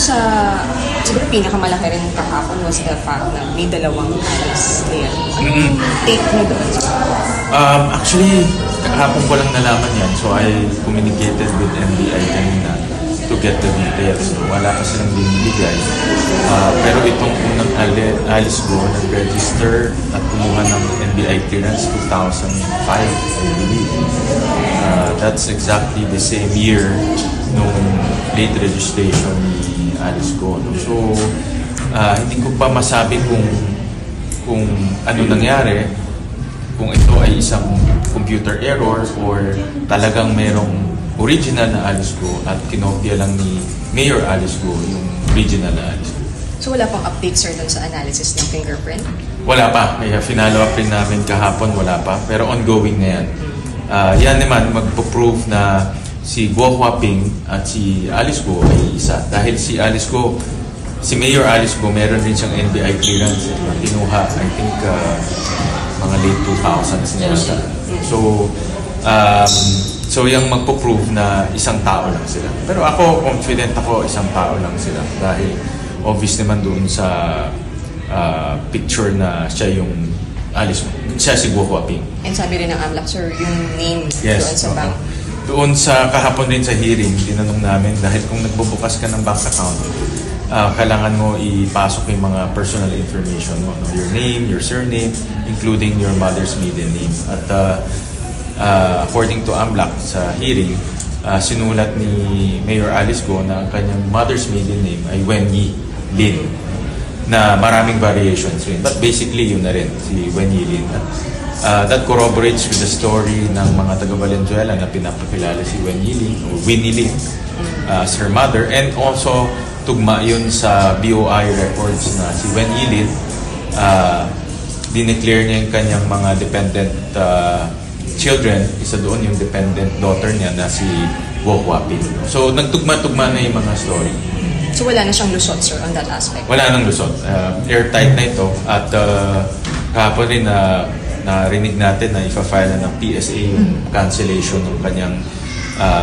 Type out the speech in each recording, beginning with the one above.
sa, siguro pinakamalaki rin kahapon was the fact na may dalawang Alice there. Anong take nyo doon? Actually, kahapon ko lang nalaman yan. So I communicated with NBI kanina to get the details. So, wala kasi lang binibigay. Pero itong unang Alice Go, nag-register at kumuha ng NBI clearance 2005, I believe. That's exactly the same year nung late registration ni Alice Go. So, hindi ko pa masabi kung ano nangyari, kung ito ay isang computer error or talagang merong original na Alice Go at kinopya lang ni Mayor Alice Go yung original na Alice Go. So wala pang update, sir, dun sa analysis ng fingerprint? Wala pa. Kaya finalo up rin namin kahapon, wala pa. Pero ongoing na yan. Yan naman, magpo-prove na si Guo Huaping at si Alice Go ay isa. Dahil si Alice Go, si Mayor Alice Go, meron rin siyang NBI clearance. Kinuha, I think, mga late 2000s niya. So yung magpo-prove na isang tao lang sila. Pero ako, confident ako isang tao lang sila. Dahil obvious naman doon sa picture na siya yung Alice, siya si Guo Huaping. And sabi rin ng AMLAC, sir, yung name yes, doon sa bank. Doon sa kahapon din sa hearing, tinanong namin dahil kung nagbubukas ka ng bank account, kailangan mo ipasok yung mga personal information mo. No? Your name, your surname, including your mother's maiden name. At according to AMLAC sa hearing, sinulat ni Mayor Alice Go na ang kanyang mother's maiden name ay Wen Yi Lin, na maraming variations rin. But basically, yun na rin, si Wen Yi Lin. That corroborates with the story ng mga taga-Valenzuela na pinapakilala si Wen Yi Lin o Winnie Lin as her mother. And also, tugma yun sa BOI records na si Wen Yi Lin, dineclare niya yung kanyang mga dependent children. Isa doon yung dependent daughter niya na si Guo Huaping. So, nagtugma-tugma na yung mga story. So, wala na siyang lusot, sir, on that aspect? Wala nang lusot. Airtight na ito. At kahapon rin narinig natin na ipa-file na ng PSA yung cancellation ng kanyang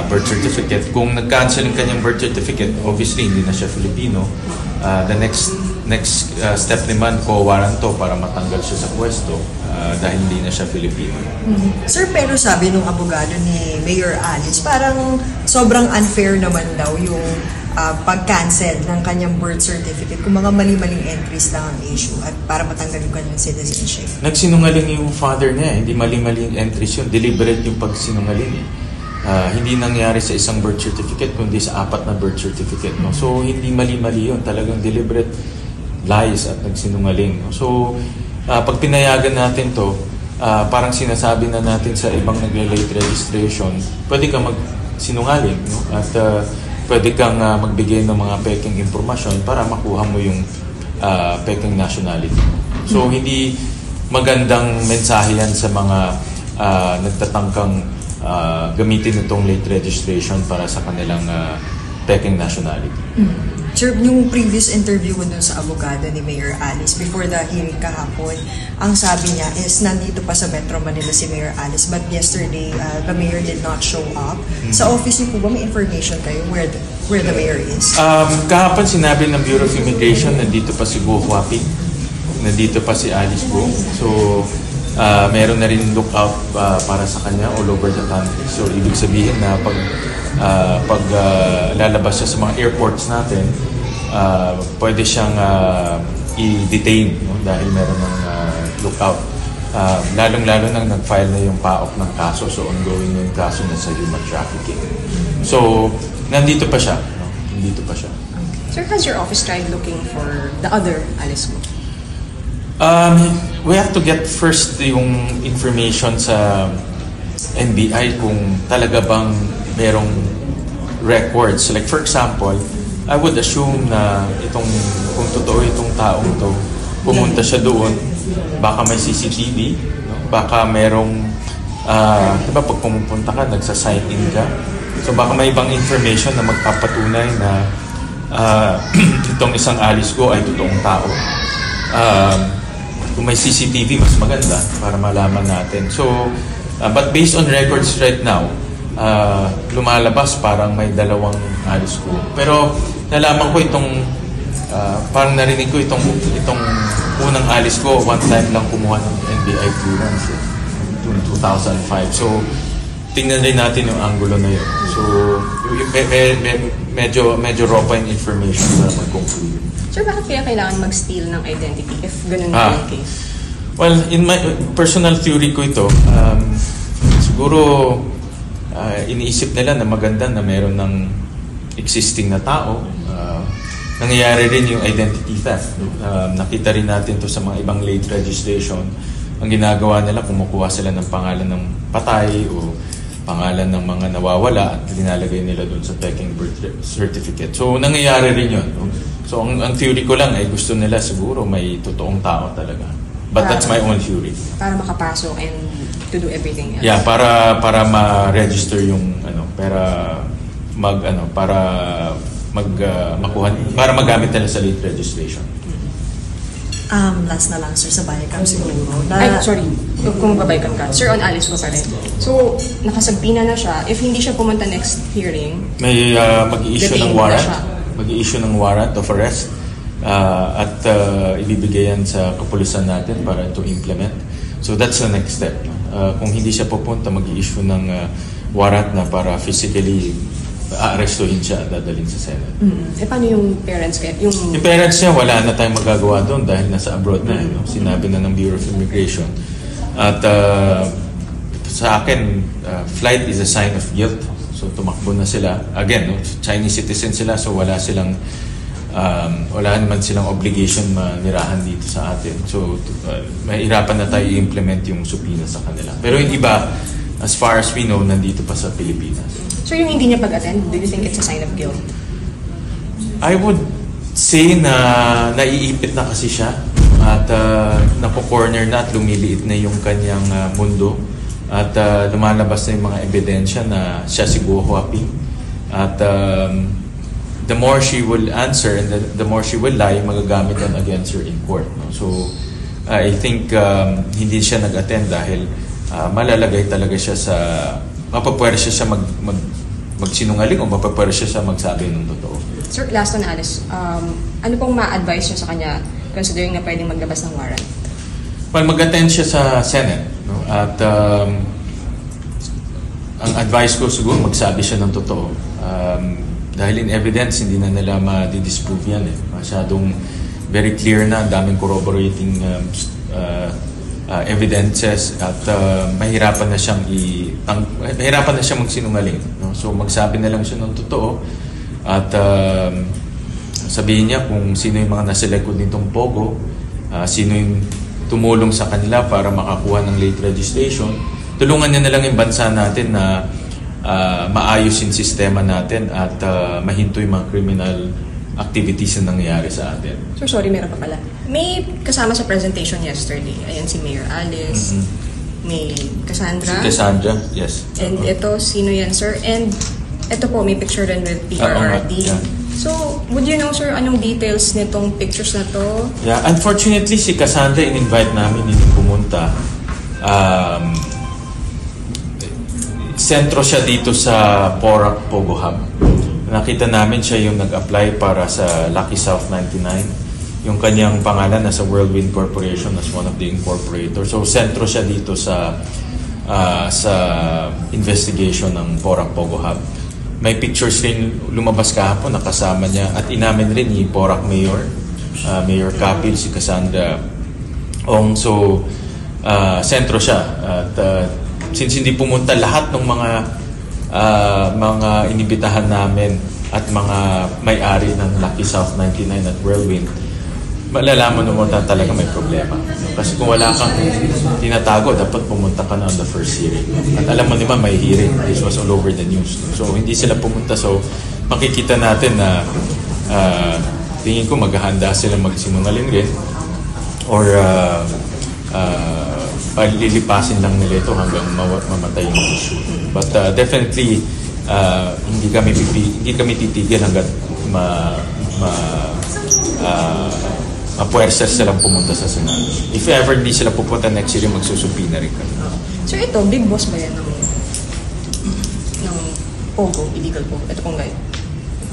birth certificate. Kung nag-cancel yung kanyang birth certificate, obviously hindi na siya Filipino. The next step naman, co-waranto para matanggal siya sa pwesto dahil hindi na siya Filipino. Sir, pero sabi nung abogado ni Mayor Alice, parang sobrang unfair naman daw yung pag-cancel ng kanyang birth certificate kung mga mali-maling entries lang ang issue at para matanggal yung kanyang citizenship. Nagsinungaling yung father niya. Hindi mali-maling entries yun. Deliberate yung pagsinungaling. Hindi nangyari sa isang birth certificate kundi sa 4 na birth certificate. No? So, hindi mali-mali yun. Talagang deliberate lies at nagsinungaling. No? So, pag pinayagan natin to, parang sinasabi na natin sa ibang nagle-late registration, pwede kang magsinungaling. No? At pwede kang magbigay ng mga peking impormasyon para makuha mo yung peking nationality. So, hindi magandang mensahe yan sa mga nagtatangkang gamitin itong late registration para sa kanilang peking nationality. Sir, yung previous interview ko dun sa abogado ni Mayor Alice before the hearing kahapon, ang sabi niya is nandito pa sa Metro Manila si Mayor Alice, but yesterday the mayor did not show up. Sa office niyo po ba may information kayo where the mayor is? Kahapon sinabi ng Bureau of Immigration nandito pa si Guo Huaping, nandito pa si Alice Go. So, meron na rin lookout para sa kanya all over the country. So, ibig sabihin na pag lalabas siya sa mga airports natin, pwede siyang i-detain, no? Dahil meron ng lookout. Lalong-lalo nang nag-file na yung PAOK ng kaso. So, ongoing yung kaso na sa human trafficking. So, nandito pa siya. No? Nandito pa siya. Sir, has your office tried looking for the other Alice Go? We have to get first yung information sa NBI kung talaga bang merong records. Like for example, I would assume na kung totoo itong taong to, pumunta siya doon, baka may CCTV, no? Baka merong, diba pag pumupunta ka, nagsa-sign in ka. So baka may ibang information na magpapatunay na itong isang Alice Go ay totoong tao. Kung may CCTV, mas maganda para malaman natin. So, but based on records right now, lumalabas parang may dalawang Alice Go. Pero nalaman ko itong, parang narinig ko itong unang alis ko, one time lang kumuha ng NBI clearance noong 2005. So, tingnan rin natin yung angulo na yun. So, medyo raw pa yung information para mag-conclude. Sir, bakit kaya kailangan mag-steal ng identity if ganun na yung case? Well, in my personal theory ko ito, siguro iniisip nila na maganda na meron ng existing na tao. Nangyayari rin yung identity theft. Nakita rin natin to sa mga ibang late registration. Ang ginagawa nila, kumukuha sila ng pangalan ng patay o pangalan ng mga nawawala at linalagay nila doon sa peking birth certificate. So, nangyayari rin yun. So, ang theory ko lang ay gusto nila siguro may totoong tao talaga. But that's my own theory. Para makapasok and to do everything else. Yeah, para ma-register yung para magamit nila sa late registration. Last na lang, sir, sa Baycam siguro. Ay, sorry. Kung babaykan ka. Sir, on Alice ko pa rin. So, nakasagpina na siya. If hindi siya pumunta next hearing, may mag-i-issue ng detained na warrant. siya. Mag-i-issue ng warrant of arrest at ibibigay yan sa kapulisan natin para to implement. So that's the next step. Kung hindi siya pupunta, mag-i-issue ng warrant na para physically aarestuhin siya at dadalhin sa Senate. paano yung parents kaya? Yung parents niya, wala na tayong magagawa doon dahil nasa abroad na. No? Sinabi na ng Bureau of Immigration. At sa akin, flight is a sign of guilt. So tumakbo na sila. Again, no? Chinese citizen sila, so wala naman silang obligation manirahan dito sa atin. So mahirapan na tayo i-implement yung subpoena sa kanila. Pero yung iba, as far as we know, nandito pa sa Pilipinas. So yung hindi niya pag-attend, do you think it's a sign of guilt? I would say na naiipit na kasi siya at napo-corner na at lumiliit na yung kanyang mundo at lumalabas na yung mga ebidensya na siya si Guo Huaping at the more she will answer and the more she will lie, magagamit yan against her in court. No? So I think hindi siya nag-attend dahil malalagay talaga siya sa mapapwersa siya magsinungaling o mapapwersa siya magsabi ng totoo. Sir, last on Alice, ano pong ma-advise niyo sa kanya considering na pwedeng maglabas ng warrant? Well, mag-attend siya sa Senate. No? At ang advice ko siguro, magsabi siya ng totoo. Dahil in evidence, hindi na nila ma-disprove yan. Masyadong very clear na, ang daming corroborating evidences at mahirapan na siyang magsinungaling. No? So magsabi na lang siya ng totoo at sabihin niya kung sino yung mga nasa likod nitong Pogo, sino yung tumulong sa kanila para makakuha ng late registration. Tulungan niya na lang yung bansa natin na maayos yung sistema natin at mahinto yung mga criminal activities na nangyayari sa atin. Sir, sorry, meron pa pala. May kasama sa presentation yesterday. Ayan si Mayor Alice, may Cassandra. Si Cassandra, yes. And ito, sino yan, sir? And ito po, may picture rin with PRRD. Yeah. So, would you know, sir, anong details nitong pictures na to? Yeah, unfortunately, si Cassandra, in-invite namin hindi pumunta. Sentro siya dito sa Porac Pogo Hub. Nakita namin siya yung nag-apply para sa Lucky South 99. Yung kanyang pangalan nasa Whirlwind Corporation as one of the incorporators. So, sentro siya dito sa investigation ng Porac Pogo Hub. May pictures rin lumabas kahapon, nakasama niya. At inamin rin ni Porac Mayor, Mayor Kapil, si Cassandra Ong. So, sentro siya. At since hindi pumunta lahat ng mga inibitahan namin at mga may-ari ng Lucky South 99 at Whirlwind, malalaman mo na talaga may problema. Kasi kung wala kang tinatago, dapat pumunta ka na on the first hearing. At alam mo naman, may hearing. This was all over the news. So, hindi sila pumunta. So, makikita natin na tingin ko maghahanda sila magsinungaling rin or lilipasin lang nila ito hanggang mamatay yung issue. But definitely, hindi kami titigil hanggat mapuwersa silang pumunta sa Senado. If ever hindi sila pupunta next year, magsusumpi na rin kami. Sir, ito, big boss ba yan ng Pogo, illegal Pogo? Ito pong guy.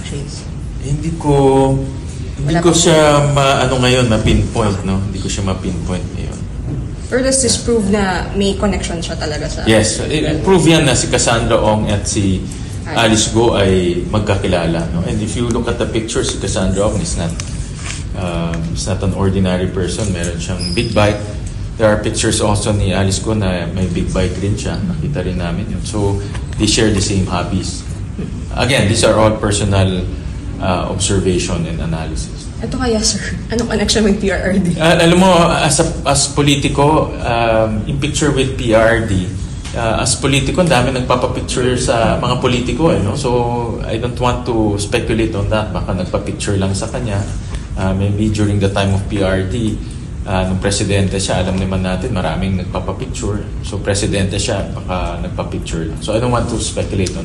Shades. Hindi ko siya ma-pinpoint, no? Hindi ko siya ma-pinpoint ngayon. Or does this prove na may connection siya talaga sa... Yes, prove yan na si Cassandra Ong at si Alice Go ay magkakilala, no? And if you look at the pictures, si Cassandra Ong is not an ordinary person. Meron siyang big bike. There are pictures also ni Alice Go na may big bike rin siya. Nakita rin namin yun. So, they share the same hobbies. Again, these are all personal observation and analysis. Ito kaya, sir, anong connection with PRRD? Alam mo, as politiko, in picture with PRD, as politiko, ang dami nagpapapicture sa mga politiko. No? So, I don't want to speculate on that. Baka nagpapicture lang sa kanya. Maybe during the time of PRD, nung presidente siya, alam naman natin, maraming nagpapapicture. So, presidente siya, baka nagpapicture lang. So, I don't want to speculate on